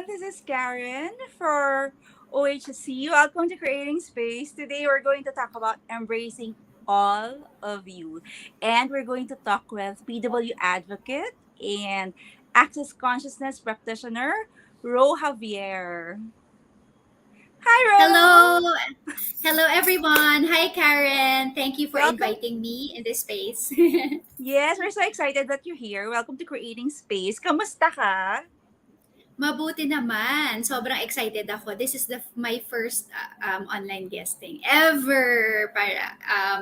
This is Karen for OHC. Welcome to Creating Space. Today we're going to talk about embracing all of you. And we're going to talk with PW advocate and access consciousness practitioner, Ro Javier. Hi, Hello, Ro! hello everyone. Hi Karen. Thank you for Welcome. inviting me in this space. Yes, we're so excited that you're here. Welcome to Creating Space. Kamusta ka? Mabuti naman. Sobrang excited ako. This is my first online guesting ever. Para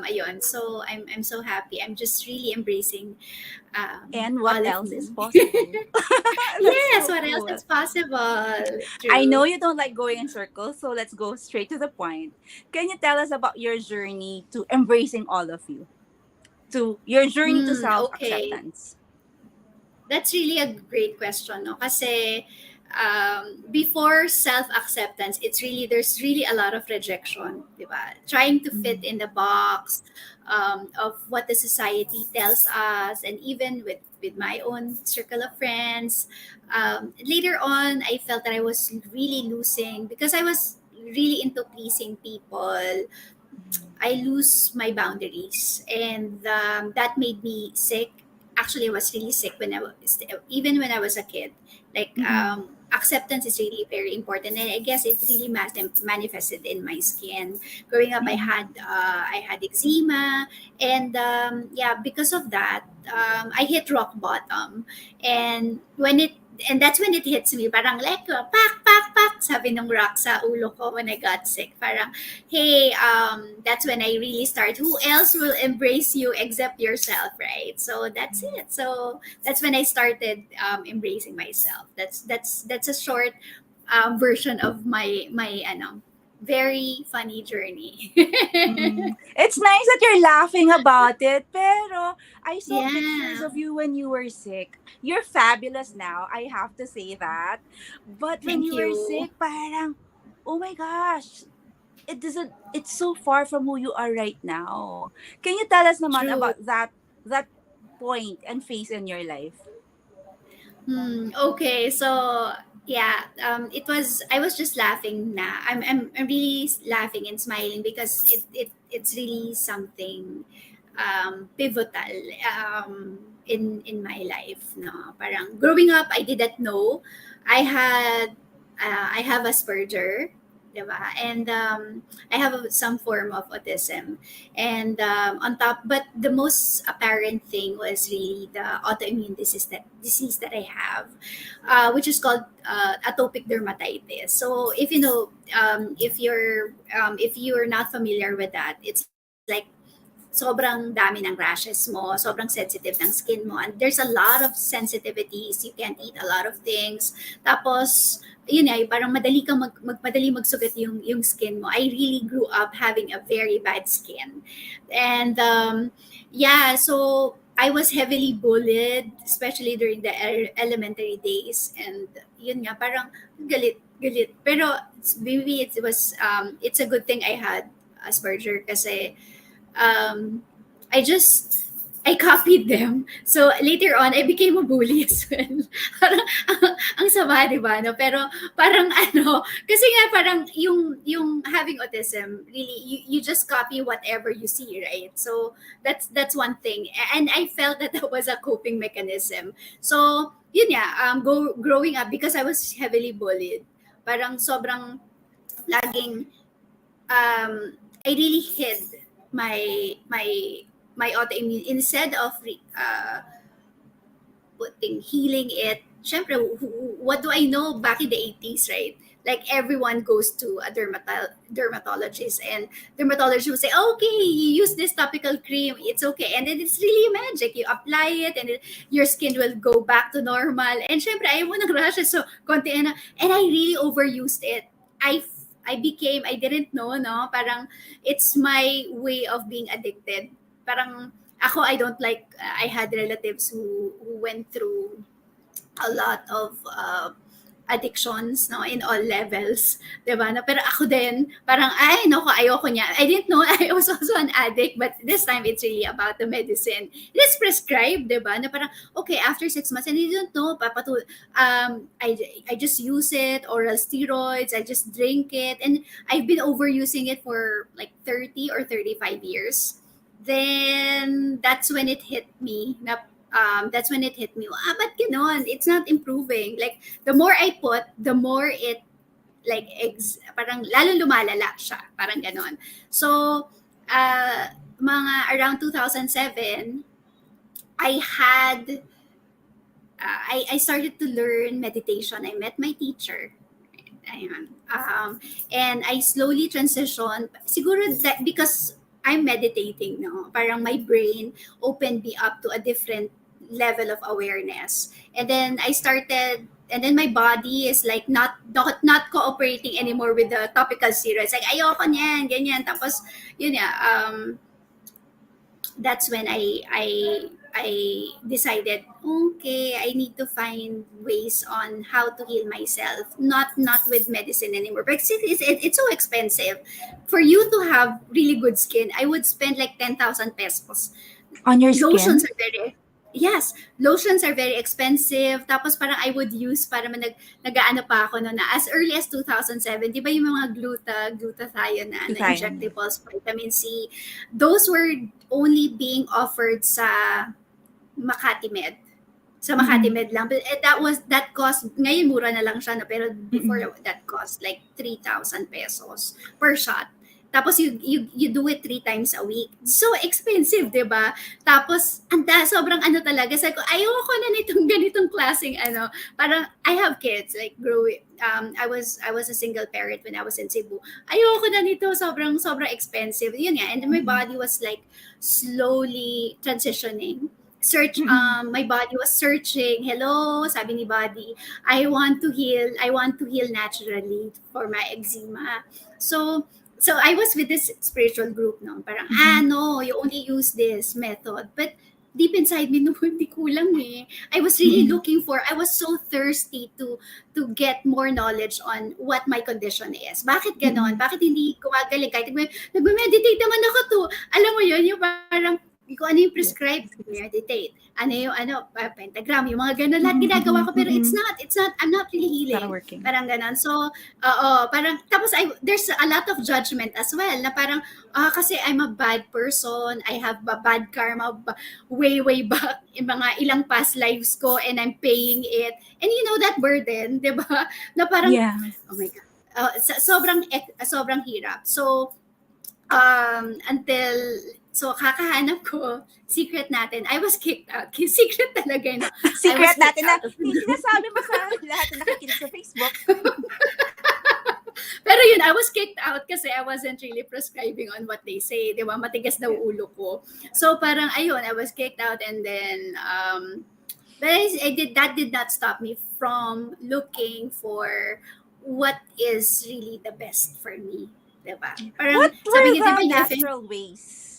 ayun. So I'm so happy. I'm just really embracing And what all of else is you. possible? That's Yes, so what else cool. is possible? I know True. you don't like going in circles, so let's go straight to the point. Can you tell us about your journey to embracing all of you? To your journey to self Okay. acceptance? That's really a great question, no? Kasi before self-acceptance, there's really a lot of rejection, di ba? Trying to fit in the box of what the society tells us, and even with my own circle of friends. Later on, I felt that I was really losing because I was really into pleasing people. I lose my boundaries, and that made me sick. Actually, I was really sick when I was even when I was a kid. Like Mm-mm. acceptance is really very important, and I guess it really manifested in my skin. Growing up, Mm-mm. I had eczema, and yeah, because of that, I hit rock bottom, and that's when it hits me. Parang like pak pak pak, sabi ng rock sa ulo ko when I got sick. Parang hey, that's when I really start. Who else will embrace you except yourself, right? So that's it. So that's when I started embracing myself. That's a short version of my very funny journey. Mm-mm. It's nice that you're laughing about it, pero I saw pictures Yeah, of you when you were sick. You're fabulous now, I have to say that. But when thank you were you. sick, parang, oh my gosh, it's so far from who you are right now. Can you tell us naman True. about that point and phase in your life? Okay, so yeah, it was. I was just laughing. Now I'm really laughing and smiling because it's really something pivotal in my life. No, parang growing up, I didn't know I have Asperger. Diba? And I have some form of autism, and on top, but the most apparent thing was really the autoimmune disease that I have, which is called atopic dermatitis. So if you know, if you're not familiar with that, it's like sobrang dami ng rashes mo, sobrang sensitive ng skin mo, and there's a lot of sensitivities. You can't eat a lot of things. Tapos, yun ay, parang madali magsugat yung skin mo. I really grew up having a very bad skin. And yeah, so I was heavily bullied, especially during the elementary days. And yun nga, parang galit. Pero maybe it's a good thing I had Asperger kasi um, I copied them. So later on, I became a bully as well. Parang, ang sama, di ba? No? Pero parang kasi nga parang yung having autism, really, you just copy whatever you see, right? So that's one thing. And I felt that that was a coping mechanism. So, yun yeah, growing up, because I was heavily bullied, parang sobrang laging I really hid my my autoimmune instead of healing it. Syempre, what do I know back in the 80s, right? Like everyone goes to a dermatologist, and dermatologist will say, okay, you use this topical cream, it's okay. And then it's really magic. You apply it, and your skin will go back to normal. And syempre, ayaw mo ng rashes, so konti na. And I really overused it. I didn't know, no? Parang it's my way of being addicted. Parang ako, I don't like, I had relatives who went through a lot of addictions, no, in all levels, 'di ba? Na pero ako din, parang ay nako, ayoko niya. I didn't know I was also an addict, but this time it's really about the medicine. It is prescribed, 'di ba? Na parang okay, after 6 months, and I didn't know, I just use it, oral steroids, I just drink it, and I've been overusing it for like 30 or 35 years. Then that's when it hit me na but ganon, it's not improving. Like, the more I put, the more it, like, parang lalo lumalala siya. Parang ganon. So, mga around 2007, I had, I started to learn meditation. I met my teacher. Ayan. And I slowly transitioned. Siguro that because I'm meditating, no? Parang my brain opened me up to a different level of awareness. And then my body is like not cooperating anymore with the topical steroids. Like, ayoko niyan, ganyan. Tapos, yun ya, that's when I decided, okay, I need to find ways on how to heal myself, not with medicine anymore. Because it's so expensive. For you to have really good skin, I would spend like 10,000 pesos. On your Lotions skin? are very Yes, lotions are very expensive. Tapos parang I would use para nag-aano pa ako no, na as early as 2007, 'di ba yung mga glutathione na Glutathione. injectables, vitamin C, those were only being offered sa Makati Med. Sa Makati Mm-mm. Med lang. But that cost, ngayon mura na lang siya, no? Pero before Mm-mm. that cost like 3,000 pesos per shot. Tapos you do it 3 times a week. So expensive, 'di ba? Tapos sobrang ano talaga. Sabi ko, ayoko na nitong ganitong klaseng ano. Parang I have kids like growing I was a single parent when I was in Cebu. Ayoko na nito, sobrang sobrang expensive. Yun nga, and my Mm-mm. body was like slowly transitioning. Mm-mm. My body was searching. Hello, sabi ni body, I want to heal naturally for my eczema. So I was with this spiritual group, no? Parang, Mm-mm. no, you only use this method. But deep inside me, no, hindi kulang eh. Mm-mm. I was so thirsty to get more knowledge on what my condition is. Bakit ganon? Mm-mm. Bakit hindi gumagaling? Kahit nagme-meditate naman ako to. Alam mo yun, yung parang, kung ano yung Yes. prescribed, meditate. Ano yung pentagram, yung mga ganun, lahat Mm-mm. ginagawa ko, pero Mm-mm. I'm not really It's not healing. working. Parang ganon. So, parang, tapos there's a lot of judgment as well, na parang, kasi I'm a bad person, I have a bad karma, way, way back, in mga ilang past lives ko, and I'm paying it. And you know that burden, di ba? Na parang, Yeah. oh my God, sobrang hirap. So, until, so kakahanap ko, secret natin, I was kicked out. Secret talaga, no? I was Secret kicked natin na out of sinasabi mo sa lahat na nakikinig sa Facebook. Pero yun, I was kicked out kasi I wasn't really prescribing on what they say. Di ba? Matigas daw ulo ko. So parang, ayun, I was kicked out, and then, but that did not stop me from looking for what is really the best for me. Di ba? Parang, What sabi were nga, di ba, the you natural ways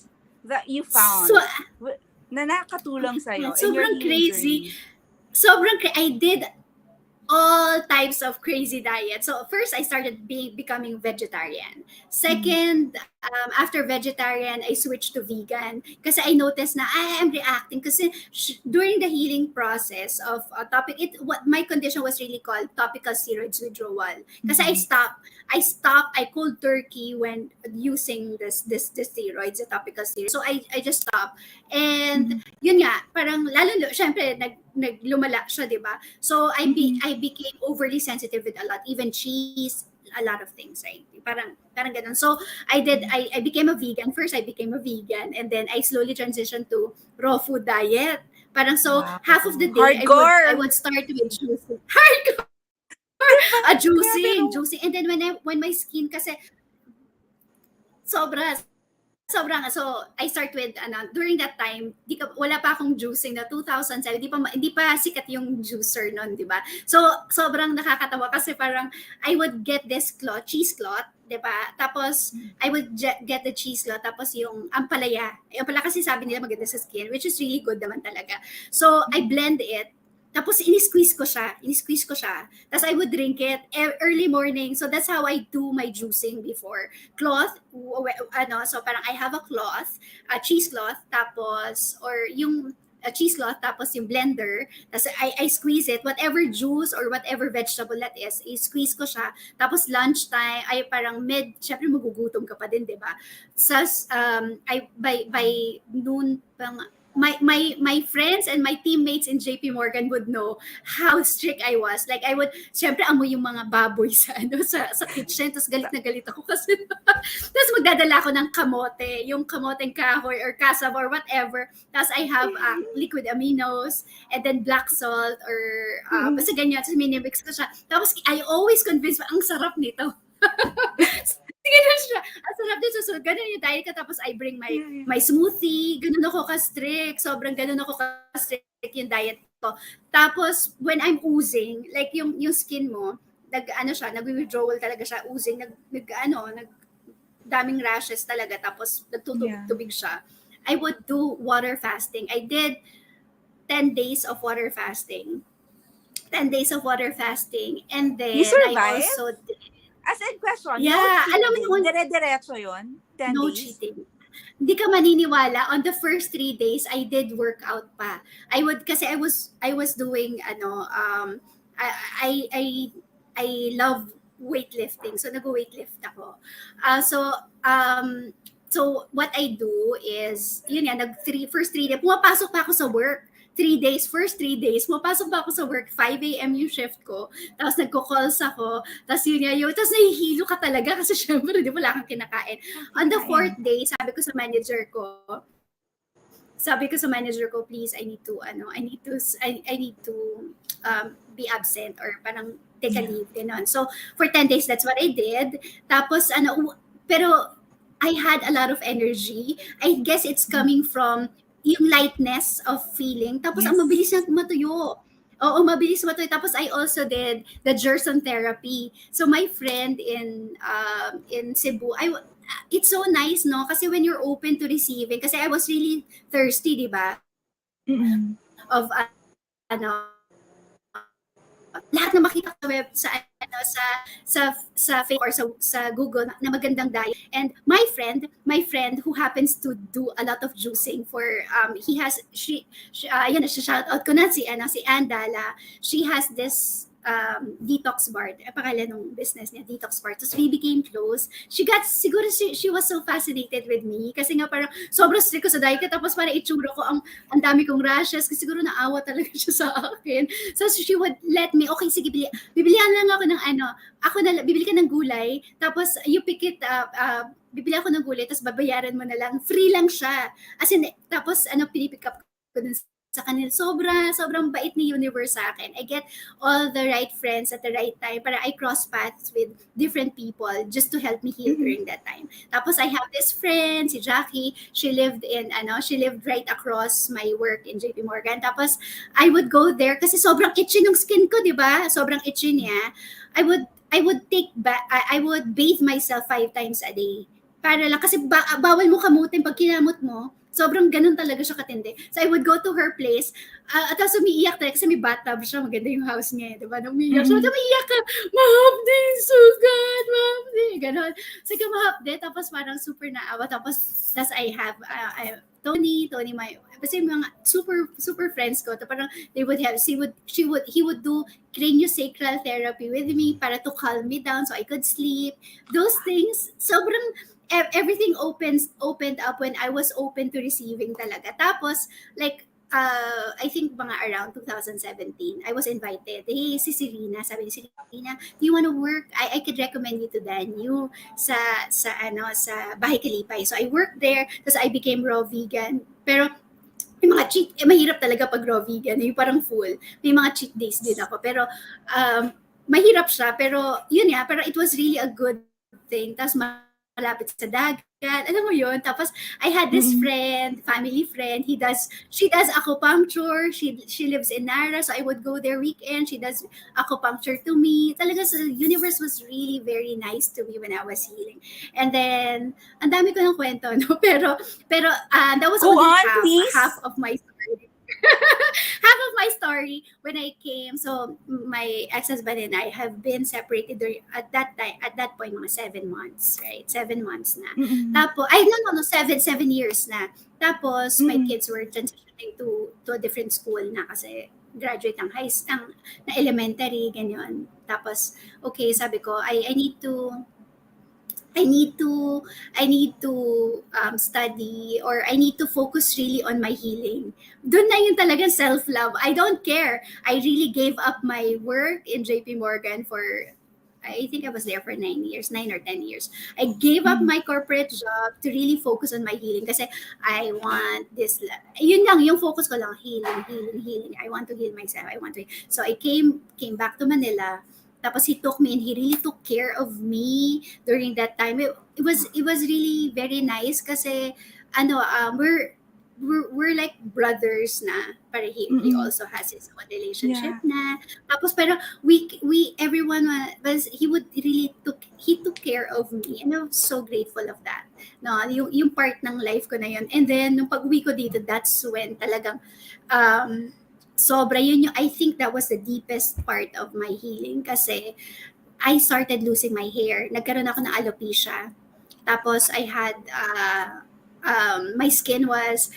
that you so, found na nakatulong sa'yo in your sobrang healing crazy. journey? I did all types of crazy diets. So first, I started becoming vegetarian. Mm. Second, after vegetarian, I switched to vegan because I noticed na I am reacting because during the healing process of a topic, what my condition was really called topical steroids withdrawal. Because Mm-mm. I cold turkey when using this steroids, the topical steroids. So I just stopped. And Mm-mm. yun nga, parang syempre, naglumala siya, di ba? So Mm-mm. I became overly sensitive with a lot, even cheese, a lot of things, right? Parang ganun. So I became a vegan. First, I became a vegan, and then I slowly transitioned to raw food diet. Parang so Wow. half of the day I Hardcore! would start with juicing. Hardcore! Diba? Grabe, Juicing, no? juicing. And then when my skin kasi sobra sobrang, so I start with during that time, wala pa akong juicing na 2007, hindi pa sikat yung juicer noon, di ba? So sobrang nakakatawa kasi parang I would get this cheese cloth, di ba? Tapos I would get the cheese cloth, tapos yung ampalaya kasi sabi nila maganda sa skin, which is really good naman talaga. So I blend it, tapos ini-squeeze ko siya. Tapos I would drink it early morning. So that's how I do my juicing before. So parang I have a cloth, a cheesecloth, tapos, or yung a cheesecloth, tapos yung blender, tapos I squeeze it, whatever juice or whatever vegetable that is, i-squeeze ko siya. Tapos lunchtime, ay parang syempre magugutom ka pa din, di ba? By noon, my friends and my teammates in JP Morgan would know how strict I was. Like I would, syempre amoy yung mga baboy sa kitchen, tapos galit na galit ako kasi tapos magdadala ako ng kamote, yung kamoteng kahoy or cassava or whatever. Tapos I have liquid aminos and then black salt or basta ganyan. Tapos minimix ko siya. Tapos I always convince ang sarap nito. Sige na siya. Ang sarap din. So, ganun yung diet ko. Tapos I bring my smoothie. Ganun ako ka-strict. Sobrang ganun ako ka-strict yung diet ko. Tapos, when I'm oozing, like yung skin mo, nag-withdrawal talaga siya, oozing, daming rashes talaga. Tapos, nagtutubig siya. I would do water fasting. I did 10 days of water fasting. 10 days of water fasting. And then, You survive? I also did. As in question, Yeah, no alam mo cheating. yun. Dire-diretso yun? 10 No days? cheating. Hindi ka maniniwala. On the first 3 days, I did workout pa. Kasi I was doing I love weightlifting. So nag-weightlift ako. So what I do is, yun yan, first 3 days, pumapasok pa ako sa work. 3 days, first 3 days, pumapasok pa ako sa work, 5 a.m. yung shift ko, tapos nagko-calls ako, tapos yun yan, tapos nahihilo ka talaga kasi syempre, di wala kang kinakain. On the 4th day, sabi ko sa manager ko, please, I need to be absent or parang take a leave, gano'n. So, for 10 days, that's what I did. Tapos, pero I had a lot of energy. I guess it's coming from yung lightness of feeling. Tapos, ang mabilis na matuyo. Oo, mabilis matuyo. Tapos, I also did the Gerson therapy. So, my friend in Cebu, it's so nice, no? Kasi when you're open to receiving, kasi I was really thirsty, di ba? Of, lahat na makita ko sa web, sa Facebook or sa Google na magandang diet. And my friend who happens to do a lot of juicing for ayan, shout out ko na si Andala. She has this detox bar. Pangalan ng business niya, detox bar. So we became close. She was so fascinated with me kasi nga parang sobrang strict ko sa diet, tapos parang itsura ko ang dami kong rashes kasi siguro naawa talaga siya sa akin. So she would let me, okay, sige, bibilihan lang ako ng bibili ka ng gulay, tapos you pick it up, bibili ako ng gulay, tapos babayaran mo na lang. Free lang siya. As in, tapos pinipick up ko dun sa kanila. Sobrang bait ni universe sa akin. I get all the right friends at the right time para I cross paths with different people just to help me heal during that time. Tapos I have this friend, si Jackie. She lived right across my work in JP Morgan. Tapos I would go there kasi sobrang itchy ng skin ko, di ba? Sobrang itchy niya. I would bathe myself 5 times a day. Para lang, kasi bawal mo kamutin pag kinamot mo. Sobrang ganun talaga siya katindi. So I would go to her place, at tapos umiiyak talaga kasi may bathtub siya, maganda yung house niya, diba? Nung umiiyak siya, umiiyak ka, mahapdi, sugat, mahapdi, ganun. So mahapdi, tapos parang super naawa, tapos I have Tony, kasi mga super friends ko, parang he would do craniosacral therapy with me para to calm me down so I could sleep. Those things, sobrang everything opened up when I was open to receiving talaga. Tapos, like, I think mga around 2017, I was invited. Hey, si Serena, sabi ni Serena, do you want to work? I could recommend you to Daniel sa Bahay Kalipay. So I worked there, tapos I became raw vegan. Pero may mga mahirap talaga pag raw vegan, yung parang full. May mga cheat days din ako. Pero mahirap siya, pero yun nga, pero it was really a good thing. Tapos malapit sa dagat. Alam mo yun? Tapos, I had this family friend. She does acupuncture. She lives in Nara, so I would go there weekend. She does acupuncture to me. Talaga, the universe was really very nice to me when I was healing. And then, ang dami ko ng kwento, no? Pero that was only half of my story. half of my story when I came. So my ex-husband and I have been separated at that time, at that point, mga 7 months, right? 7 months na. Mm-mm. Tapos, ay, no, 7 years na. Tapos, my Mm-mm. kids were transitioning to a different school na kasi graduate ang na elementary, ganyan. Tapos, okay, sabi ko, I need to study, or I need to focus really on my healing. Doon na yung talagang self-love. I don't care. I really gave up my work in JP Morgan for, I think I was there for 9 years, 9 or 10 years. I gave up Mm-mm. my corporate job to really focus on my healing kasi I want this. Yun lang, yung focus ko lang, healing, healing, healing. I want to heal myself. So I came back to Manila. Tapos he took me and he really took care of me during that time. It was really very nice kasi we're like brothers na. Para he Mm-mm. also has his own relationship Yeah. na. Tapos pero we everyone was he took care of me, and I'm so grateful of that. No, yung part ng life ko na yun. And then nung pag-uwi ko dito, that's when talagang um sobra yun yung, I think that was the deepest part of my healing kasi I started losing my hair. Nagkaroon ako ng alopecia. Tapos I had my skin was,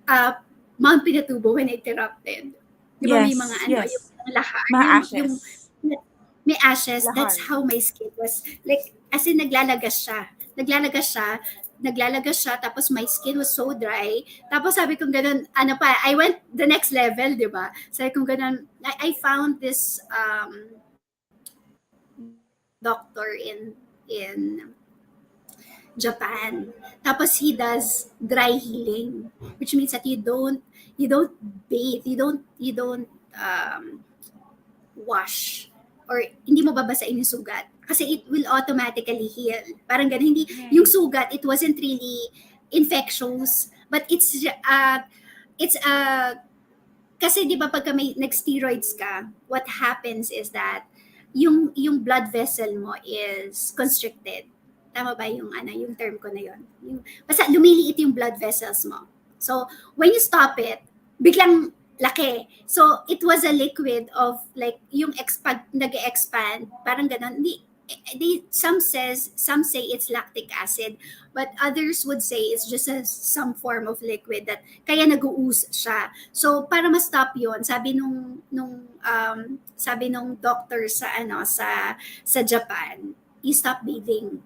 uh, Mount Pinatubo when it erupted. Di ba may mga Yes. yung Yes. lahar, Mga yung ashes. may ashes. That's Lahar. how my skin was. Like, as in naglalagas siya. Naglalagash siya, tapos my skin was so dry. Tapos sabi kong ganun, I went the next level, di ba? Sabi kong ganun, I found this doctor in Japan. Tapos he does dry healing, which means that you don't bathe, you don't wash, or hindi mo babasain yung sugat kasi it will automatically heal. Parang ganun, hindi yung Right. sugat, it wasn't really infectious, but it's kasi 'di ba pagka may nag-steroids ka, what happens is that yung blood vessel mo is constricted. Tama ba yung term ko na yon? Yung basta lumiliit yung blood vessels mo. So, when you stop it, biglang laki. So, it was a liquid of like yung nag-expand, parang ganun. Some say it's lactic acid, but others would say it's just some form of liquid that kaya nag-ooze siya. So para ma-stop 'yon, sabi nung doctor sa Japan, you stop bathing.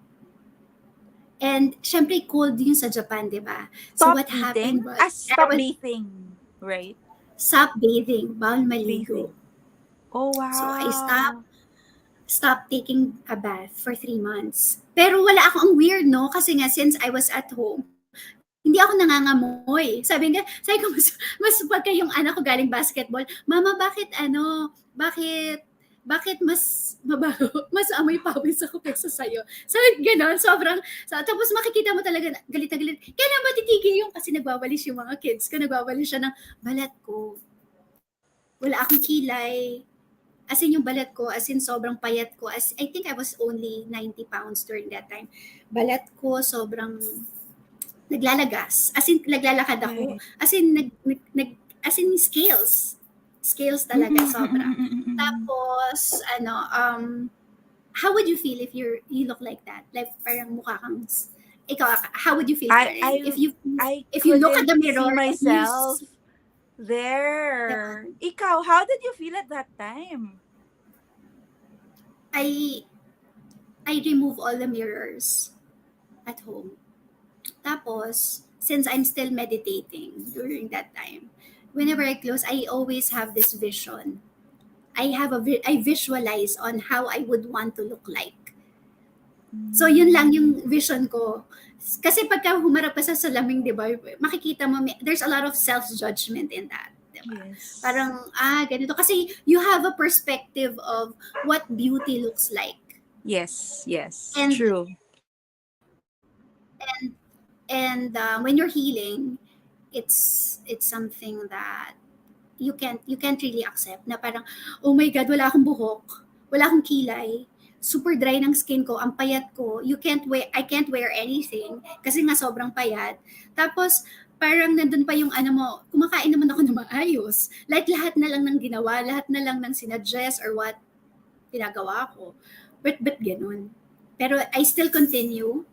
And syempre cold yun sa Japan, 'di ba? So Stop what eating. happened was Ah, stop bathing. Right. stop bathing, bawal maligo. Bathing. Oh So I wow. stopped taking a bath for 3 months. Pero wala ako, ang weird, no? Kasi nga, since I was at home, hindi ako nangangamoy. Sabi ko, mas pagka yung anak ko galing basketball, Mama, bakit mas mabaho, mas amoy pawis ako kaysa sa'yo. Sabi, gano'n, tapos makikita mo talaga, galit na galit. Kailan ba titigil yung, kasi nagwawalis yung mga kids ko, nagwawalis siya ng balat ko. Wala akong kilay. As in yung balat ko, as in sobrang payat ko. I think I was only 90 pounds during that time. Balat ko sobrang naglalagas. As in naglalakad ako. Right. As in as in scales. Scales talaga Mm-mm, sobra. mm-mm, mm-mm. Tapos how would you feel if you look like that? Like parang mukha kang ikaw, how would you feel, I Karen? I I If you look at couldn't the see mirror and you myself see, diba? there. Ikaw, how did you feel at that time? I I remove all the mirrors at home. Tapos, since I'm still meditating during that time, whenever I close, I always have this vision. I visualize on how I would want to look like. So, yun lang Mm, yung vision ko. Kasi pagka humarap ka sa salamin, di ba, makikita mo, there's a lot of self-judgment in that. Di ba? yes. Parang, ganito. Kasi you have a perspective of what beauty looks like. Yes, yes. And True. and when you're healing, it's something that you can't really accept na parang, oh my god, wala akong buhok, wala akong kilay, super dry ng skin ko, ang payat ko, I can't wear anything kasi nga sobrang payat. Tapos parang nandun pa yung ano mo, kumakain naman ako ng maayos. Like lahat na lang ng ginawa, lahat na lang ng sinuggest or what ginagawa ko. But ganun. Pero I still continue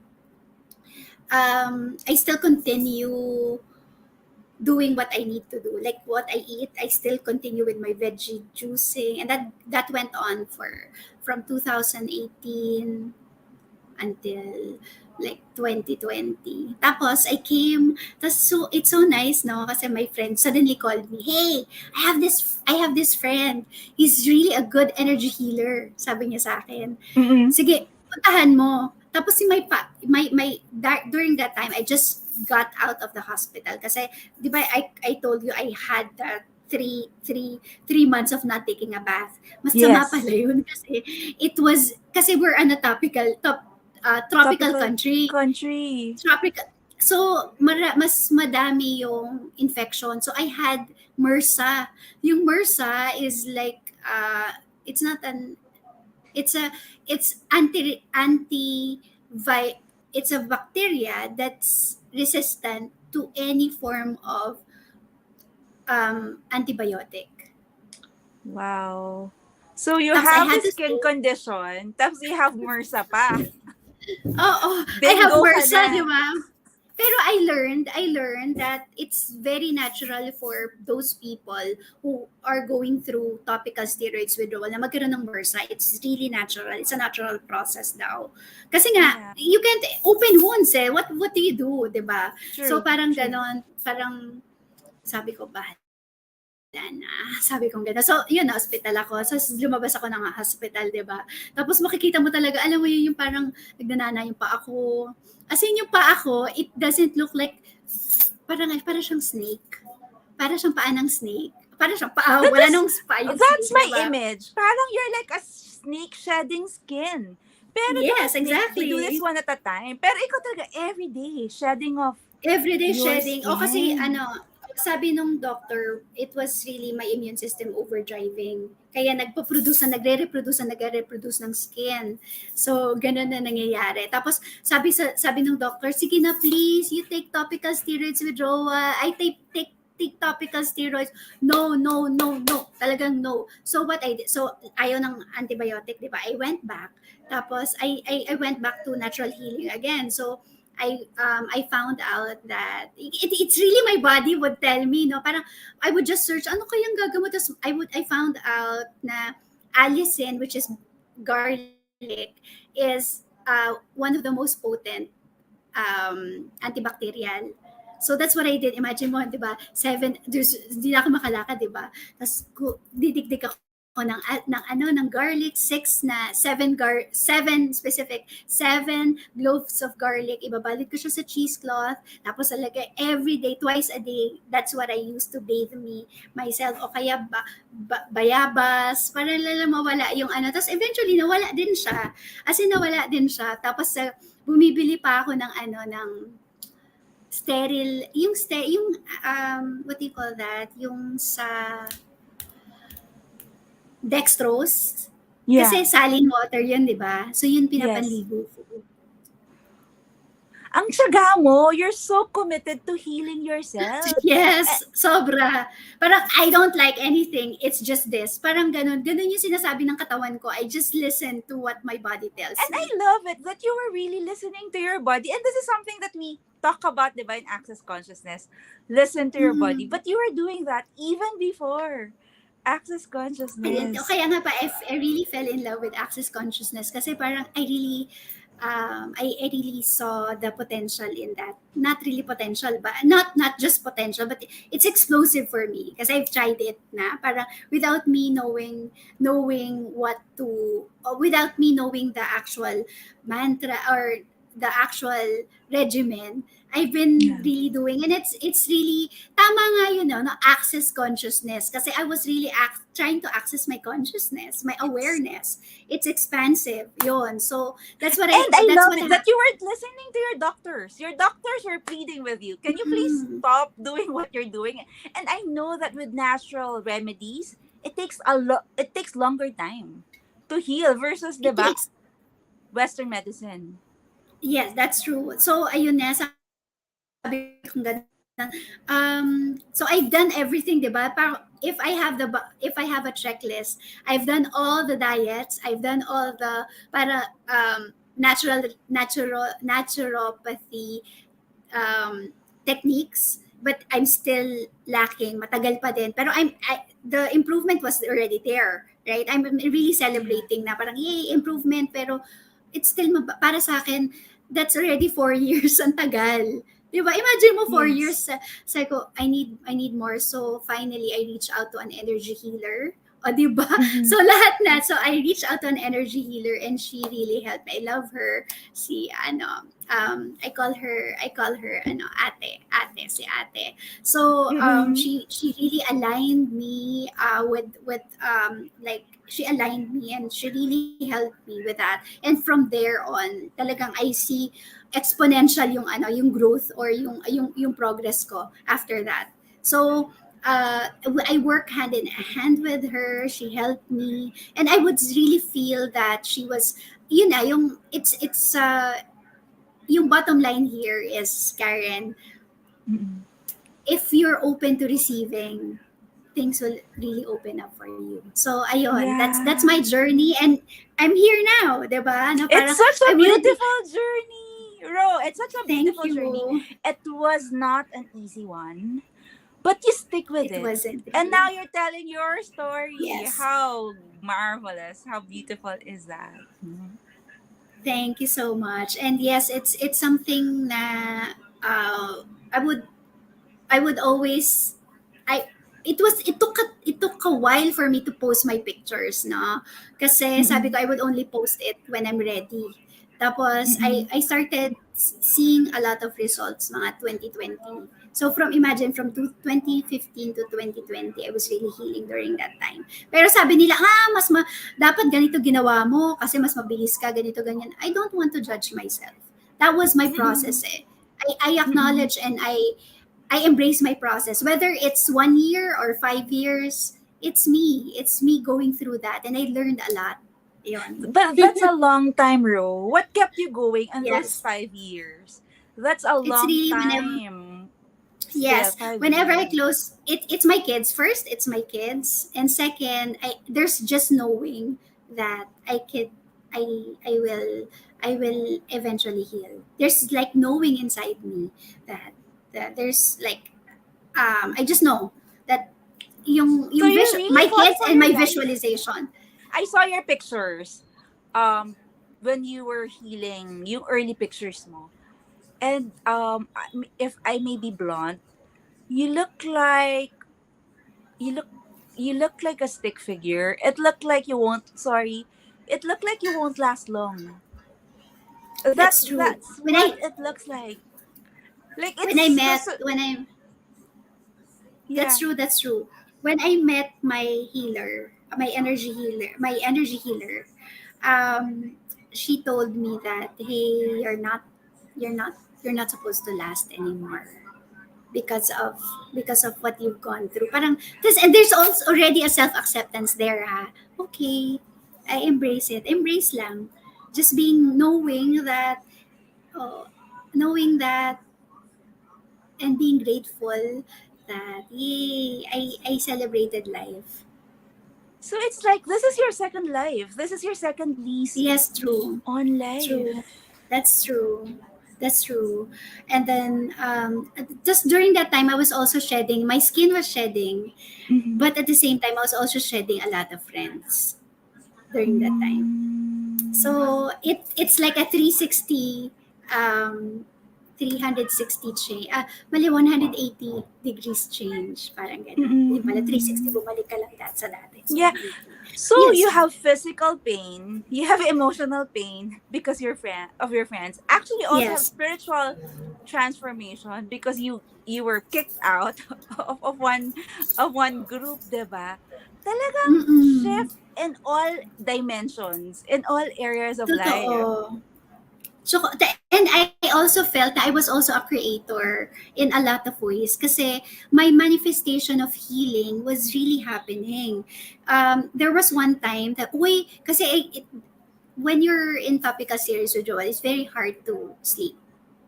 doing what I need to do. Like what I eat, I still continue with my veggie juicing, and that went on for from 2018 until like 2020. Tapos so it's so nice, no? Kasi my friend suddenly called me, "Hey, I have this friend. He's really a good energy healer." Sabi niya sa akin. Mm-mm. Sige, puntahan mo. Tapos si during that time, I just got out of the hospital kasi, di ba, I told you I had that 3 months of not taking a bath. Masama pala Yes. yun kasi kasi we're on a tropical Tropical country. country. Tropical. So, mas madami yung infection. So, I had MRSA. Yung MRSA is like, it's not an, it's it's a bacteria that's resistant to any form of antibiotic. Wow. So you Tapos I have a had to skin stay. condition, tapos you have MRSA pa. I have Bingo ka MRSA, di na. ba? Pero I learned that it's very natural for those people who are going through topical steroids withdrawal na magkaroon ng MRSA. It's really natural. It's a natural process daw. Kasi nga, Yeah. you can't open wounds eh. What do you do, di ba? So True. parang True. ganon, parang sabi ko, bahala na. Sabi kong gano'n. So, yun, na-hospital ako. So, lumabas ako ng hospital, di ba? Tapos makikita mo talaga, alam mo yun, yung parang nagnanana yung paa ko. As in, yung paa ko, it doesn't look like, para siyang snake. Para siyang paa ng snake. Para siyang paa, That wala is, nung paa yung that's snake, di my ba? image. Parang you're like a snake shedding skin. Pero di ba Yes, snakes, they do this exactly. one at a time. Pero ikaw talaga everyday shedding off Everyday your shedding. O kasi skin. sabi nung doctor, it was really my immune system overdriving. Kaya nagre-reproduce ng skin. So, ganun na nangyayari. Tapos, sabi nung doctor, sige na please, you take topical steroids withdrawal. I take topical steroids. No, no, no, no. Talagang no. So, what I did, so, ayaw ng antibiotic, di ba? I went back. Tapos, I went back to natural healing again. So, I found out that it's really my body would tell me, no, parang I would just search ano kayang gagamot. Tapos I found out na allicin, which is garlic, is one of the most potent antibacterial. So that's what I did. Imagine mo, 'di ba? Hindi na ako makalakad, 'di ba? Tapos didikdik ako ng garlic, seven cloves of garlic. Ibabalot ko siya sa cheesecloth. Tapos talaga every day, twice a day, that's what I used to bathe myself. O kaya bayabas, para lang mawala yung ano. Tapos eventually nawala din siya. As in nawala din siya. Tapos bumibili pa ako ng sterile, what do you call that? Yung sa dextrose. Yeah. Kasi saline water yun, di ba? So yun Yes. pinapanligo ko. Ang tiyaga mo, you're so committed to healing yourself. Yes, sobra. Parang I don't like anything, it's just this. Parang ganun. Ganun yung sinasabi ng katawan ko. I just listen to what my body tells And I me. love it that you were really listening to your body. And this is something that we talk about, divine access consciousness. Listen to your body. Mm. But you were doing that even before access consciousness. Kaya nga pa, I really fell in love with access consciousness kasi parang I really saw the potential in that. Not really potential, but not just potential, but it's explosive for me because I've tried it na para without me knowing without me knowing the actual mantra or the actual regimen. I've been Yeah. really doing, and it's really tama nga yun, no, access consciousness kasi I was really trying to access my consciousness, my Yes. awareness. It's expansive yun. So that's what And I that's love what it that happened. you were listening to your doctors. Your doctors were pleading with you. Can you please Mm. stop doing what you're doing? And I know that with natural remedies, it takes longer time to heal versus It the takes Western medicine. Yes, that's true. So ayun na, sabi kong ganun, So I've done everything, diba? Parang if I have a checklist, I've done all the diets, I've done all the para naturopathy techniques, but I'm still lacking. Matagal pa din. Pero the improvement was already there, right? I'm really Yeah. celebrating na parang yay, improvement, pero it's still para sa akin that's already 4 years. Ang tagal. 'Di ba? Imagine mo 4 years. Yes. Sabi ko, I need more. So finally I reached out to an energy healer. O, di ba? Mm-hmm. So lahat na. So I reached out to an energy healer and she really helped me. I love her. Si ano, I call her ano, ate, si ate. So Mm-hmm. she really aligned me like she aligned me and she really helped me with that. And from there on, talagang I see exponential yung yung growth or yung progress ko after that. So I work hand in hand with her. She helped me, and I would really feel that she was, yung yung bottom line here is, Karen, Mm-hmm. if you're open to receiving, things will really open up for you. So ayun, that's Yeah. my journey, and I'm here now, 'di ba? Na It's parang such I a wouldn't be. beautiful journey, Ro. It's such a Thank beautiful journey. you. It was not an easy one, but you stick with It it. wasn't And really. now you're telling your story. Yes. How marvelous, how beautiful is that? Mhm. Thank you so much. And yes, it's something na I would always I it took a while for me to post my pictures, no? Kasi sabi Mm-mm. ko I would only post it when I'm ready. Tapos Mm-mm. I started seeing a lot of results mga 2020. So imagine from 2015 to 2020, I was really healing during that time. Pero sabi nila, dapat ganito ginawa mo kasi mas mabilis ka, ganito, ganyan. I don't want to judge myself. That was my Mm-mm. process eh. I Mm-mm. acknowledge and I embrace my process. Whether it's 1 year or 5 years, it's me. It's me going through that. And I learned a lot. Yun. But that's a long time, Ro. What kept you going in those Yes. 5 years? That's a It's long really whenever, time. Still, yes, five whenever I years. close, it's my kids. First, it's my kids. And second, there's just knowing that I will, I will eventually heal. There's like knowing inside me that, there's like, I just know that So yung you my really fought kids for and your my life. visualization. I saw your pictures. Um, when you were healing, yung early pictures mo. And if I may be blunt, you look like you look you look like a stick figure. It looked like you won't. Sorry, it looked like you won't last long. That's true. That's what it looks like. Like When I it's met so, when I yeah. that's true. When I met my energy healer, she told me that, hey, you're not you're not supposed to last anymore because of what you've gone through. Parang and there's also already a self acceptance there. Ha? Okay, I embrace it. Embrace lang. Just being oh, knowing that and being grateful that yay, I celebrated life. So it's like this is your second life. This is your second lease Yes, true. on True. life. That's true. That's true. And then just during that time, I was also shedding. My skin was shedding, Mm-hmm. but at the same time, I was also shedding a lot of friends during that time. Mm. So it's like a 360 um 360 change. Mali 180 degrees change. Parang ganun. Mm-mm, Yung pala 360, mm-mm. bumalik ka lang that sa dati. So Yeah. 180. So you Yes. have physical pain, you have emotional pain because your friends. Actually, you also have Yes. spiritual transformation because you were kicked out of one group, diba? Talagang Mm-mm. shift in all dimensions, in all areas of life. Totoo. So, and I also felt that I was also a creator in a lot of ways kasi my manifestation of healing was really happening. There was one time that, kasi when you're in topical series with Joel, it's very hard to sleep.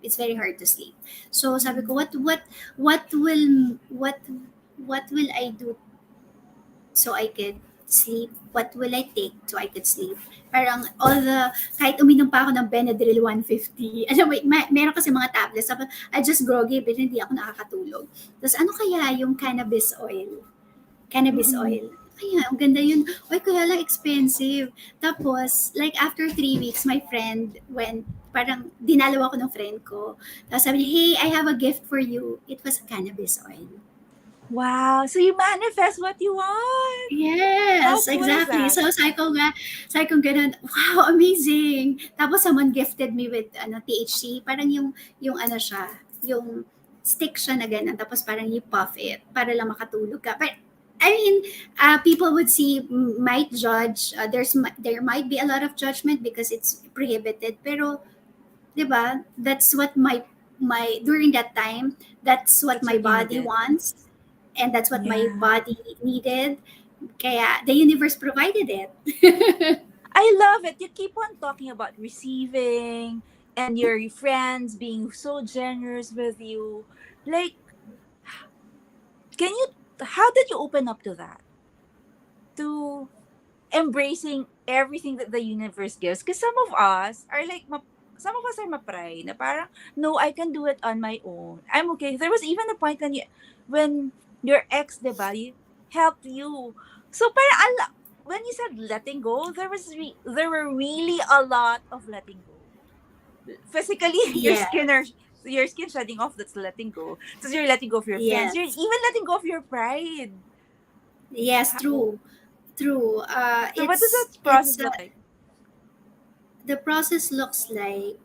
It's very hard to sleep. So sabi ko, Mhm. what will I do so I could sleep? What will I take so I could sleep? Parang kahit uminom pa ako ng Benadryl 150, alam mo, meron kasi mga tablets, tapos I just groggy, but hindi ako nakakatulog. Tapos ano kaya yung cannabis oil? Cannabis Mm-mm. oil. Kaya, ang ganda yun. Oy, kaya lang expensive. Tapos, like after 3 weeks, my friend went, parang dinalaw ako ng friend ko. Tapos sabi niya, hey, I have a gift for you. It was cannabis oil. Wow. So you manifest what you want. How Yes, cool is exactly. that? So sabi ko ganun, wow, amazing. Tapos someone gifted me with THC, parang yung ano siya, yung stick siya na ganun, tapos parang you puff it para lang makatulog ka. But I mean, people would see, might judge. There might be a lot of judgment because it's prohibited. Pero, 'di ba? That's what my during that time. That's what That's my what you body needed. wants, and that's what my Yeah. body needed. Kaya the universe provided it. I love it. You keep on talking about receiving and your friends being so generous with you. Like, can you, how did you open up to that? To embracing everything that the universe gives? Because some of us are like, some of us are mapray na parang, no, I can do it on my own. I'm okay. There was even a point when your ex, diba, helped you. So parang, when you said letting go, there were really a lot of letting go. Physically, Yeah. your skin shedding off, that's letting go. So you're letting go of your friends. You're Yes. even letting go of your pride. Yes. How? True. True. So what does that It's process look like? The process looks like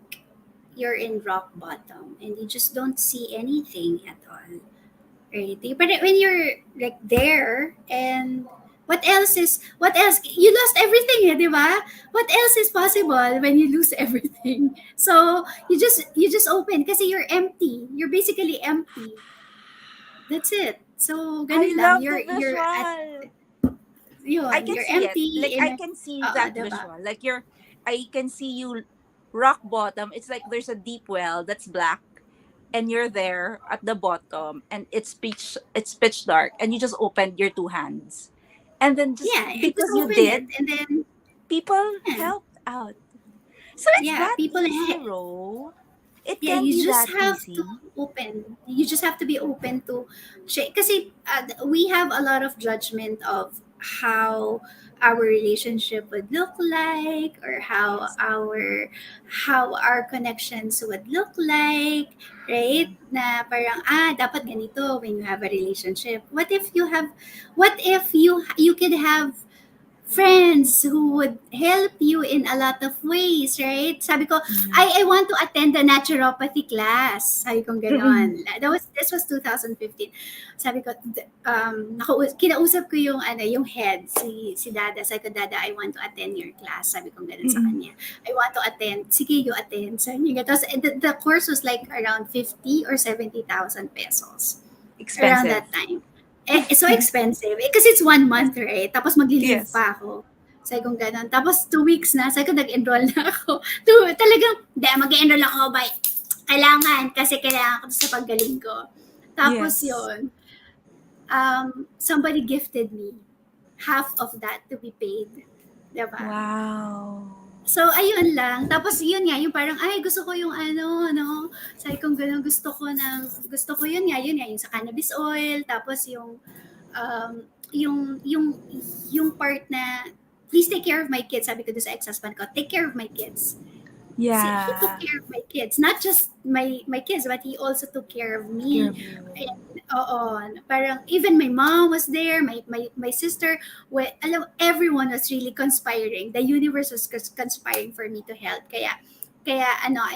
you're in rock bottom and you just don't see anything at all. Right? But when you're like there, and what else, you lost everything, di ba? What else is possible when you lose everything? So you just open kasi you're empty. You're basically empty. That's it. So I ganun lang. love the You're at visual. I yun. can You're see it. Like empty I in can see that diba? visual. Like I can see you rock bottom. It's like there's a deep well that's black, and you're there at the bottom, and it's pitch dark, and you just opened your two hands, and then just Yeah, I just because you open it did, and then people yeah, helped out. So it's yeah. that easy, Ro. It Yeah, can you be just that have to easy. open. You just have to be open to kasi we have a lot of judgment of how our relationship would look like, or Yes. how our connections would look like, right? Na parang dapat ganito when you have a relationship. What if you could have friends who would help you in a lot of ways, right? Sabi ko, Yeah. I want to attend the naturopathy class. Sabi ko Mm-mm. gano'n. This was 2015. Sabi ko, kinausap ko yung head, si Dada. Sabi ko, Dada, I want to attend your class. Sabi ko gano'n sa Mm-mm. kanya. I want to attend. Sige, you attend. Sabi niya, tapos the course was like around 50 or 70,000 pesos around Expensive. that time. So expensive. Kasi it's 1 month, right? Tapos magli-leave Yes. pa ako. Sabi kong ganun. Tapos 2 weeks na, sabi ko nag-enroll na ako. Talagang, mag-enroll ako by, kailangan, kasi kailangan ko sa paggaling ko. Tapos Yes. yon somebody gifted me half of that to be paid. Diba? Wow. So, ayun lang. Tapos, yun nga, yung parang, ay, gusto ko yung sabi kong gano'n, gusto ko yun nga, yung sa cannabis oil, tapos um, yung, yung, yung part na, please take care of my kids, sabi ko doon sa ex-husband ko, take care of my kids. He took Yeah. care of my kids, not just my kids, but he also took care of Take care me. of you. And, oo, parang even my mom was there, my sister, everyone was really conspiring. The universe was conspiring for me to help. Kaya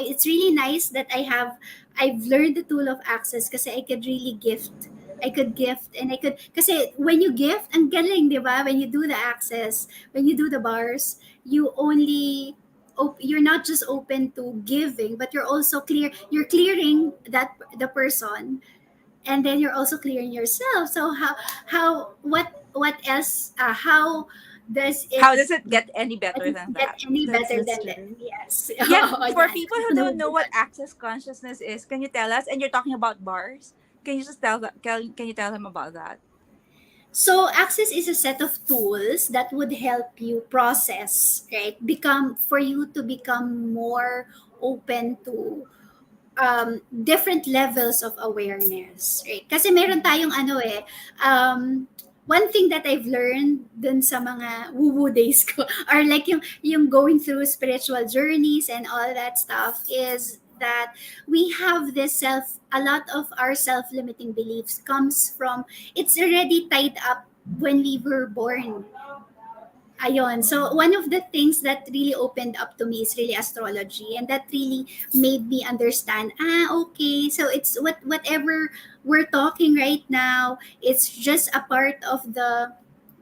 it's really nice that I've learned the tool of access kasi I could really gift. I could gift, and I could, kasi when you gift, ang galing, di ba? When you do the access, when you do the bars, you're not just open to giving, but you're clearing the person, and then you're also clearing yourself. So how what else, how Does it How does it get any better than get that? any better That's than that? true. Yes. Yet, Oo, for yan. people who Ano don't ba know what yun? access consciousness is, can you tell us? And you're talking about bars. Can you just tell that? Can you tell them about that? So access is a set of tools that would help you process, right? Become for you to become more open to different levels of awareness, right? Kasi meron Mhm. tayong ano one thing that I've learned dun sa mga woo-woo days ko or like yung going through spiritual journeys and all that stuff is that we have this a lot of our self-limiting beliefs comes from it's already tied up when we were born. Ayun. So one of the things that really opened up to me is really astrology, and that really made me understand, okay, so it's whatever we're talking right now, it's just a part of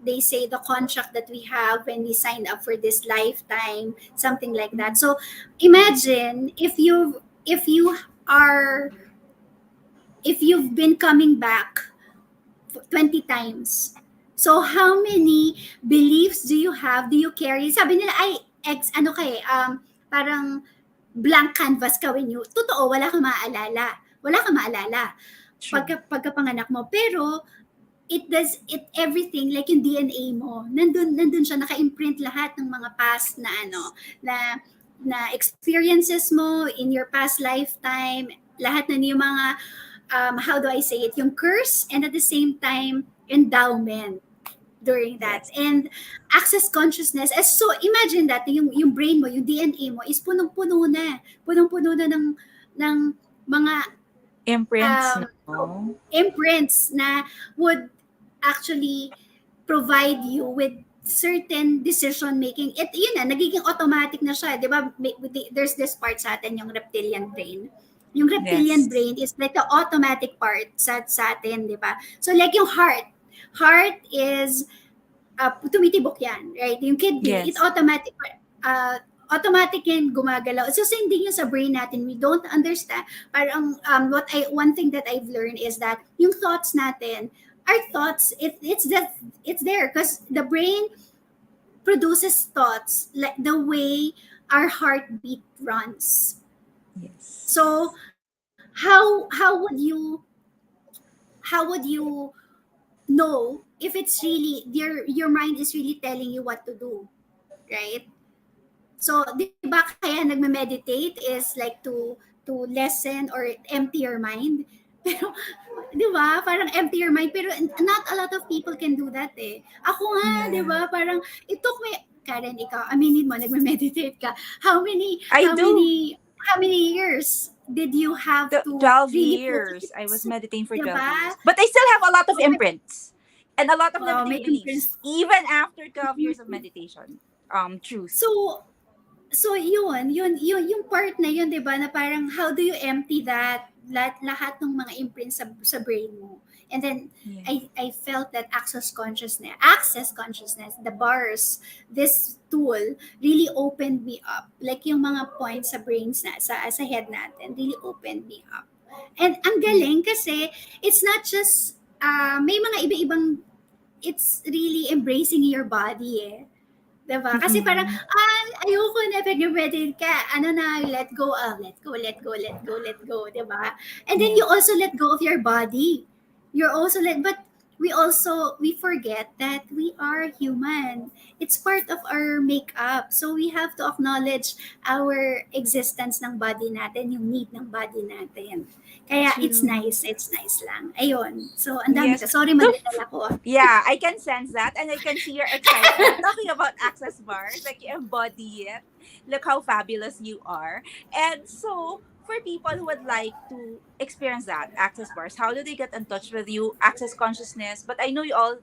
they say the contract that we have when we signed up for this lifetime, something like that. Mhm. So imagine if you are if you've been coming back 20 times. So how many beliefs do you have? Do you carry? Sabi nila, ay, ano kay, parang blank canvas ka when you, totoo, wala kang maaalala. Wala kang maalala True. pagkapanganak mo. Pero, everything, like yung DNA mo, nandun siya, naka-imprint lahat ng mga past na na experiences mo in your past lifetime, lahat na yung mga how do I say it, yung curse and at the same time endowment during that. Yes. And access consciousness, as so imagine that yung brain mo, yung DNA mo is punong-puno na ng mga Imprints, um, no? imprints na would actually provide you with certain decision making. Yun na, nagiging automatic na siya, di ba? There's this part sa atin, yung reptilian brain. Yung reptilian Yes. brain is like the automatic part sa atin, di ba? So like yung heart is tumitibok yan, right? Yung kidney, it Yes. automatic yan gumagalaw. So same thing yun sa brain natin. We don't understand. Parang one thing that I've learned is that yung thoughts natin, our thoughts, it's there because the brain produces thoughts like the way our heartbeat runs. Yes. So how would you know if it's really your mind is really telling you what to do, right? So, di ba kaya nagme-meditate is like to lessen or empty your mind? Pero, di ba, parang empty your mind. Pero not a lot of people can do that eh. Ako nga, di Yeah. ba, parang it took me, Karen, ikaw, aminin mo, nagme-meditate ka. How many, I how do. many, how many years did you have to 12 really years. I was focus? meditating for Di 12 ba? years. But I still have a lot of imprints and a lot of May limiting imprints. beliefs, even after 12 years of meditation. Truth. So, yung part na yun, 'di ba, na parang how do you empty that lahat ng mga imprints sa brain mo. And then Yeah. I felt that access consciousness, the bars, this tool really opened me up. Like yung mga points sa brains na sa head natin really opened me up. And ang Yeah. galing kasi it's not just may mga iba-ibang, it's really embracing your body eh. Diba? Kasi parang, Mm-mm. ayoko na, pag meditate ka, ano na, let go, let go, diba? And then Yeah. you also let go of your body. But we forget that we are human. It's part of our makeup. So we have to acknowledge our existence ng body natin, yung need ng body natin. Kaya True. it's nice lang. Ayun. So, ang dami Yes. ka. Sorry, So, madaldal ako. yeah, I can sense that. And I can see your excitement talking about access bars. Like, you embody it. Look how fabulous you are. And so, for people who would like to experience that, access bars, how do they get in touch with you? Access consciousness. But I know you all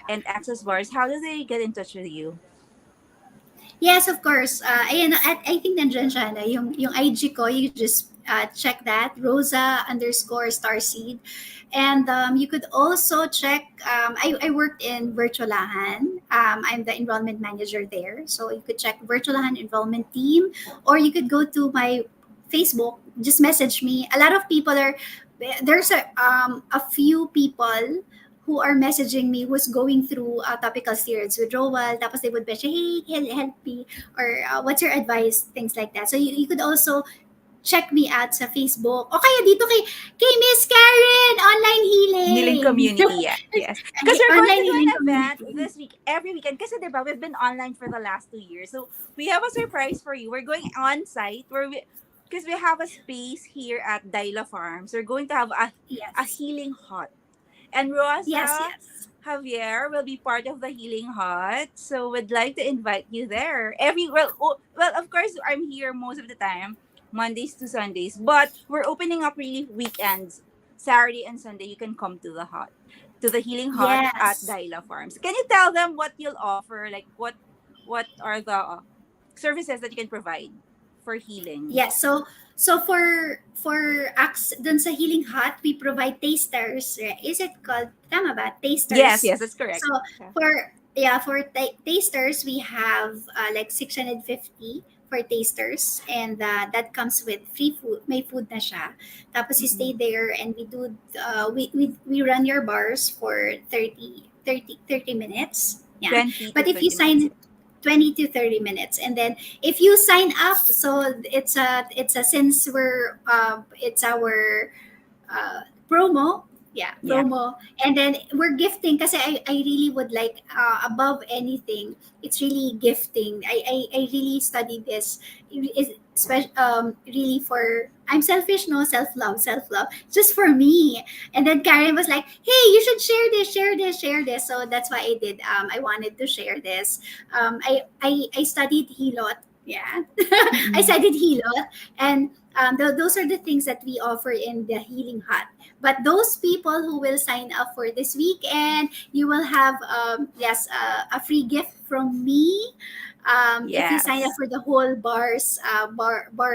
and access bars. How do they get in touch with you? Yes, of course. Ayan, I think nandyan siya na yung IG ko, you just check that, Rosa underscore Starseed. And you could also check, I worked in Virtualahan. I'm the enrollment manager there. So you could check Virtualahan enrollment team, or you could go to my Facebook, just message me. A lot of people there's a few people who are messaging me who's going through topical steroids withdrawal. Tapos they would mention, hey, help me, or what's your advice, things like that. So you could also check me out sa Facebook. O kaya dito kay Miss Karen, online Healing healing. community, yeah. Yes. Because we're going to Online do healing an event community. this week, every weekend. Kasi diba, we've been online for the last 2 years. So we have a surprise for you. We're going on site because we have a space here at Daila Farms. We're going to have a Yes. healing hut. And Yes, Rosa yes. Javier will be part of the healing hut. So we'd like to invite you there. Well, of course, I'm here most of the time, Mondays to Sundays, but we're opening up really weekends, Saturday and Sunday. You can come to the hut, to the healing hut at Yes. Daila Farms. Can you tell them what you'll offer? Like what are the services that you can provide for healing? Yes. So for dun sa Healing Hut, we provide tasters. Is it called tama ba? Yes, Tasters. yes, that's correct. So Yeah. for tasters, we have like 650 for tasters, and that comes with free food. May food na siya. Tapos you stay Mm-mm. there, and we run your bars for 30 minutes. Yeah. 20 to But if you 30 minutes. sign 20 to 30 minutes, and then if you sign up, so it's a since it's our promo. Yeah, Yeah. promo. And then we're gifting kasi I really would like, above anything, it's really gifting. I really study this. Is really for, I'm selfish, no, self love, just for me. And then Karen was like, hey, you should share this. So that's why I did. I wanted to share this. I studied Hilot. Yeah. I Mm-mm. studied Hilot, and those are the things that we offer in the Healing Hut. But those people who will sign up for this weekend, you will have, yes, a free gift from me. If you sign up Yes. for the whole bar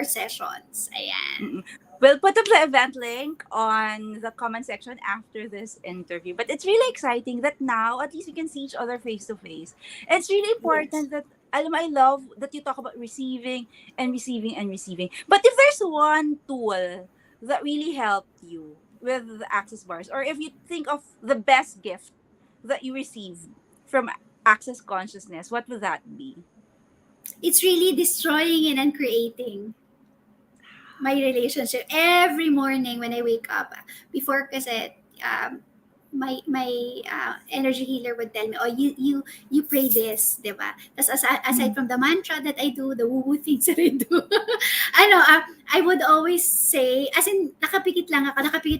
sessions. Ayan. Mm-mm. We'll put up the event link on the comment section after this interview. But it's really exciting that now at least we can see each other face to face. It's really Yes. important that alam mo, I love that you talk about receiving and receiving and receiving. But if there's one tool that really helped you with the access bars, or if you think of the best gift that you received from access consciousness, what would that be? It's really destroying and uncreating my relationship every morning when I wake up. Before kasi, my energy healer would tell me, oh, you pray this, di ba? Tapos aside Mm. from the mantra that I do, the woo-woo things that I do, I would always say, as in, nakapikit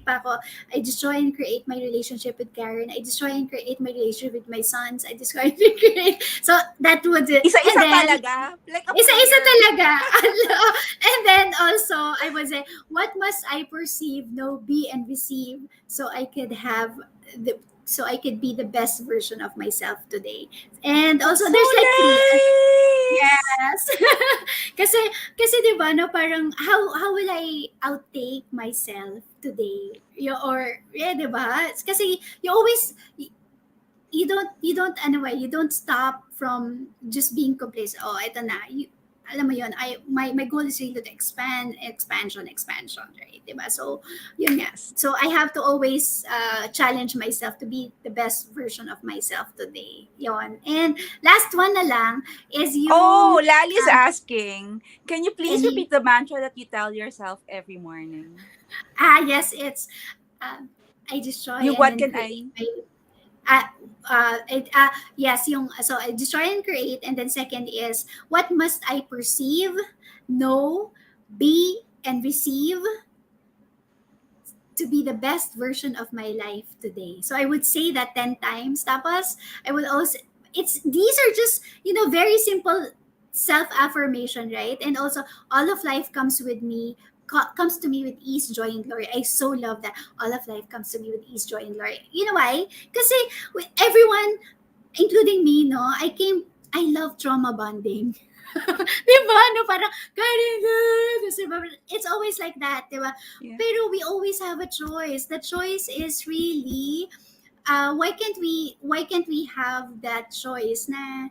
pa ako, I destroy and create my relationship with Karen. I destroy and create my relationship with my sons. I destroy and create. So that would, and Isa-isa then, talaga. Like a isa-isa prayer. talaga. And then also, I would say, what must I perceive, know, be, and receive so I could have so I could be the best version of myself today. And also, So there's like three. nice. Yes. kasi, kasi di ba, no, parang, how will I outtake myself today? Or, yeah, di ba? Kasi, you don't anyway, you don't stop from just being complacent. Oh, ito na. Alam mo yun, my goal is really to expansion, right? Diba? So, yun nga. Yes. So, I have to always challenge myself to be the best version of myself today. Yun. And last one na lang is Oh, yung, Lali's asking, can you please any, repeat the mantra that you tell yourself every morning? yes, it's, um, I destroy Yung and what then can create I? my, yes, yung, so I destroy and create, and then second is, what must I perceive, know, be, and receive to be the best version of my life today. So I would say that 10 times. Tapos, I would also, these are just, very simple self affirmation, right? And also, all of life comes with me, comes to me with ease, joy, and glory. I so love that. All of life comes to me with ease, joy, and glory. You know why? Because with everyone, including me, no, I love trauma bonding. Di ba? No, parang, Karen, it's always like that, di ba? Yeah. Pero we always have a choice. The choice is really, why can't we have that choice na,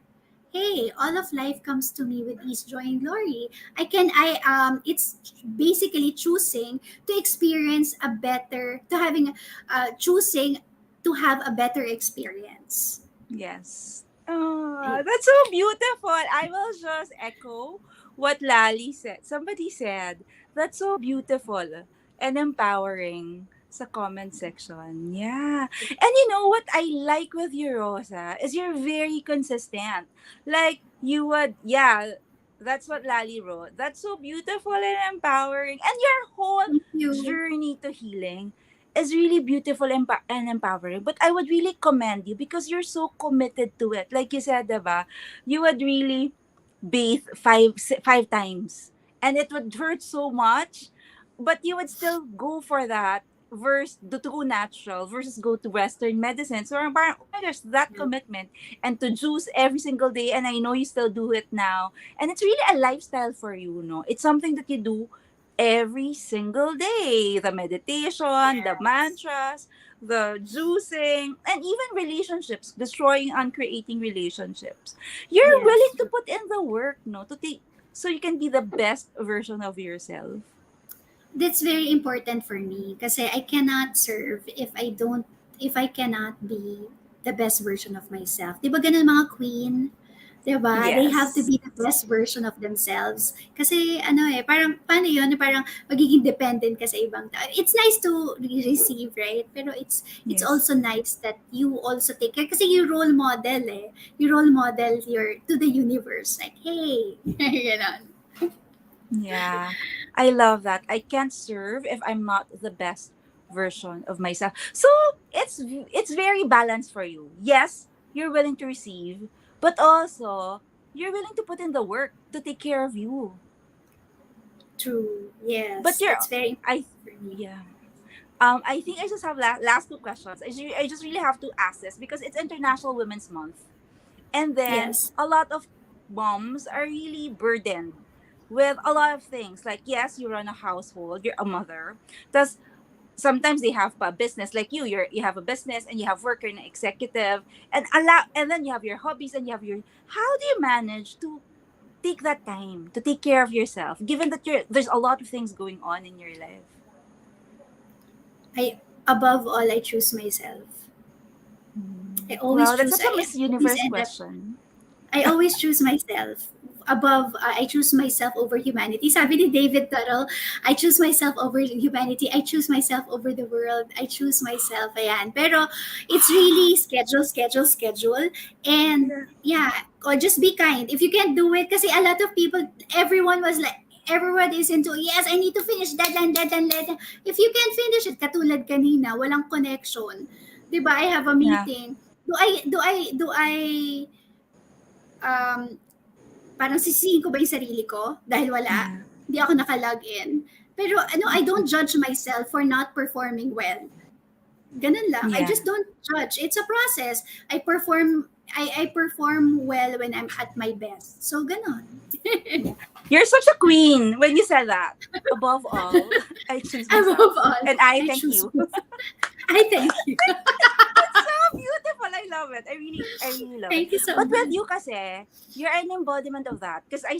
hey, all of life comes to me with ease, joy, and glory. It's basically choosing to experience a better, to having, choosing to have a better experience. Yes. Oh, I- that's so beautiful. I will just echo what Lali said. Somebody said, that's so beautiful and empowering sa comment section. Yeah. And you know what I like with you, Rosa, is you're very consistent. Like, you would, yeah, that's what Lali wrote. That's so beautiful and empowering. And your whole Thank you. journey to healing is really beautiful and empowering. But I would really commend you because you're so committed to it. Like you said, diba, you would really bathe five times, and it would hurt so much, but you would still go for that versus to go natural versus go to Western medicine. So parang, oh my gosh, that commitment and to juice every single day, and I know you still do it now, and it's really a lifestyle for you. No, it's something that you do every single day. The meditation, the Yes. mantras, the juicing, and even relationships, destroying and creating relationships. You're willing Yes. to put in the work, no, to take so you can be the best version of yourself. That's very important for me kasi I cannot serve if I cannot be the best version of myself. 'Di ba ganun mga queen? 'Di ba? They have to Yes. be the best version of themselves. Kasi ano eh, parang paano 'yun? Parang magiging dependent ka sa ibang tao. It's nice to receive, right? Pero it's Yes. also nice that you also take care kasi you role model eh. You role model your to the universe like, hey, ganun. Yeah. I love that. I can't serve if I'm not the best version of myself. So it's very balanced for you. Yes, you're willing to receive, but also you're willing to put in the work to take care of you. True. But Yes, you're that's very I important for me. yeah. I think I just have last two questions. I just really have to ask this because it's International Women's Month. And then Yes. a lot of moms are really burdened with a lot of things. Like, yes, you run a household, you're a mother. Thus, sometimes they have a business like you have a business and you have worker and executive and then you have your hobbies and you have your how do you manage to take that time to take care of yourself given that there's a lot of things going on in your life? I above all I choose myself. I always Wow, that's choose such a I Miss always Universe end up question. I always choose myself above I choose myself over humanity. Sabi ni David Tuttle, I choose myself over humanity. I choose myself over the world. I choose myself. Ayan. Pero it's really schedule, schedule, schedule. And Yeah. yeah, or just be kind. If you can't do it, kasi a lot of people, everyone was like, everyone is into, yes, I need to finish deadline, deadline, deadline. If you can't finish it, katulad kanina, walang connection. 'Di ba? I have a Yeah. meeting. Do I um, parang sisihin ko ba yung sarili ko dahil wala? Yeah. Hindi ako naka-login. Pero ano, I don't judge myself for not performing well. Ganun lang. I Yeah. just don't judge. It's a process. I perform well when I'm at my best. So ganun. Yeah. You're such a queen when you said that. Above all, I choose Above myself. all, And I I thank choose you. myself. I thank you. That's so beautiful. I love it. I really love it. Thank you so But with much. you kasi, you're an embodiment of that. Because I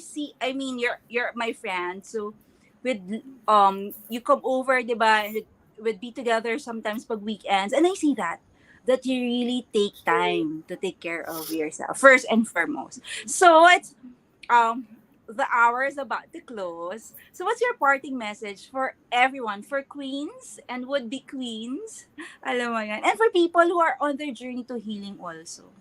mean, you're my friend. So, with, you come over, diba? And we'd be together sometimes pag weekends. And I see that you really take time to take care of yourself, first and foremost. So, um the hour is about to close. So what's your parting message for everyone, for queens and would be queens? Alam mo yan. And for people who are on their journey to healing also.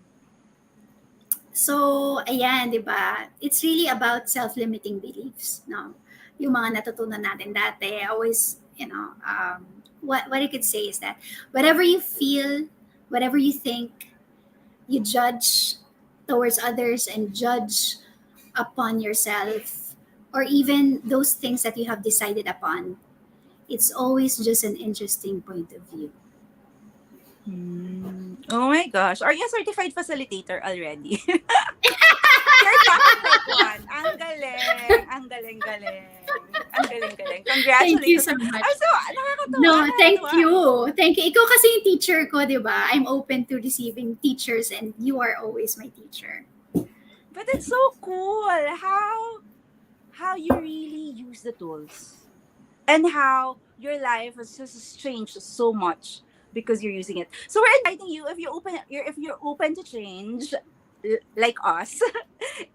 So, ayan, di ba? It's really about self-limiting beliefs, no? Yung mga natutunan natin dati, always, what I could say is that whatever you feel, whatever you think, you judge towards others and judge upon yourself, or even those things that you have decided upon, it's always just an interesting point of view. Oh my gosh. Are you a certified facilitator already? You're talking like one. Ang galing. Ang galing-galing. Ang galing-galing. Thank you Congratulations. so I'm much. so, nakakatuwa, No, thank nakakatuwa. you. Thank you. Ikaw kasi yung teacher ko, di ba? I'm open to receiving teachers and you are always my teacher. But it's so cool how you really use the tools and how your life has just changed so much because you're using it. So we're inviting you, if you're open to change, like us,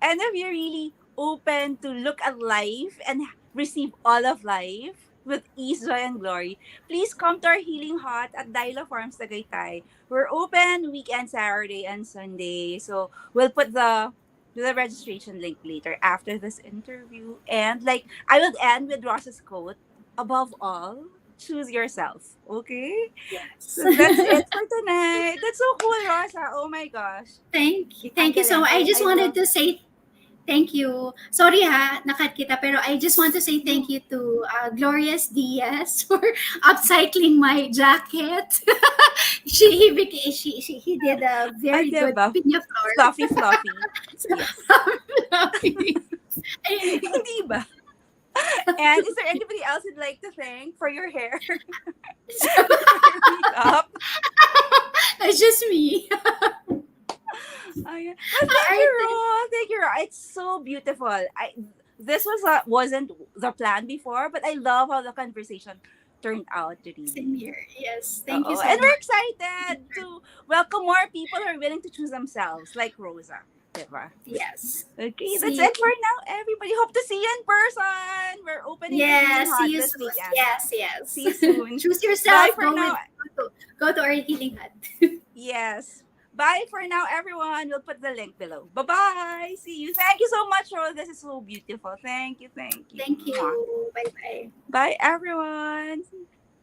and if you're really open to look at life and receive all of life with ease, joy, and glory, please come to our healing hut at Daila Farms, Tagaytay. We're open weekend, Saturday and Sunday. So we'll put the registration link later after this interview. And like I will end with Ross's quote: above all, choose yourself. Okay? Yes. So that's it for tonight. That's so cool, Rosa. Oh my gosh. Thank you. Thank you so much. Ang I just I wanted love. to say thank you. Sorry ha, nakat kita, pero I just want to say thank No. you to Glorious Diaz for upcycling my jacket. He did a Ay, very good diba? pinya floor. Fluffy, fluffy. So, Yes. anyway, Hindi ba? And is there anybody else you'd like to thank for your hair? so, For your makeup? it's just me. Ay, well, thank I you, think Ro. Thank you, Ro. It's so beautiful. This wasn't the plan before, but I love how the conversation turned out to same really. here. Yes, thank you Oo. so And we're much. excited to welcome more people who are willing to choose themselves, like Rosa. Diba? Yes. Okay, that's See you. it for now, everybody. Hope to see you in person. We're opening the Healing Yes, see Hut you this soon. weekend. Yes, See yes. you soon. Choose Bye yourself. for now. Go to our healing hut. Yes. Bye for now, everyone. We'll put the link below. Bye bye. See you. Thank you so much, Ro. This is so beautiful. Thank you. Thank you. Thank Mwah. you. Bye bye. Bye, everyone.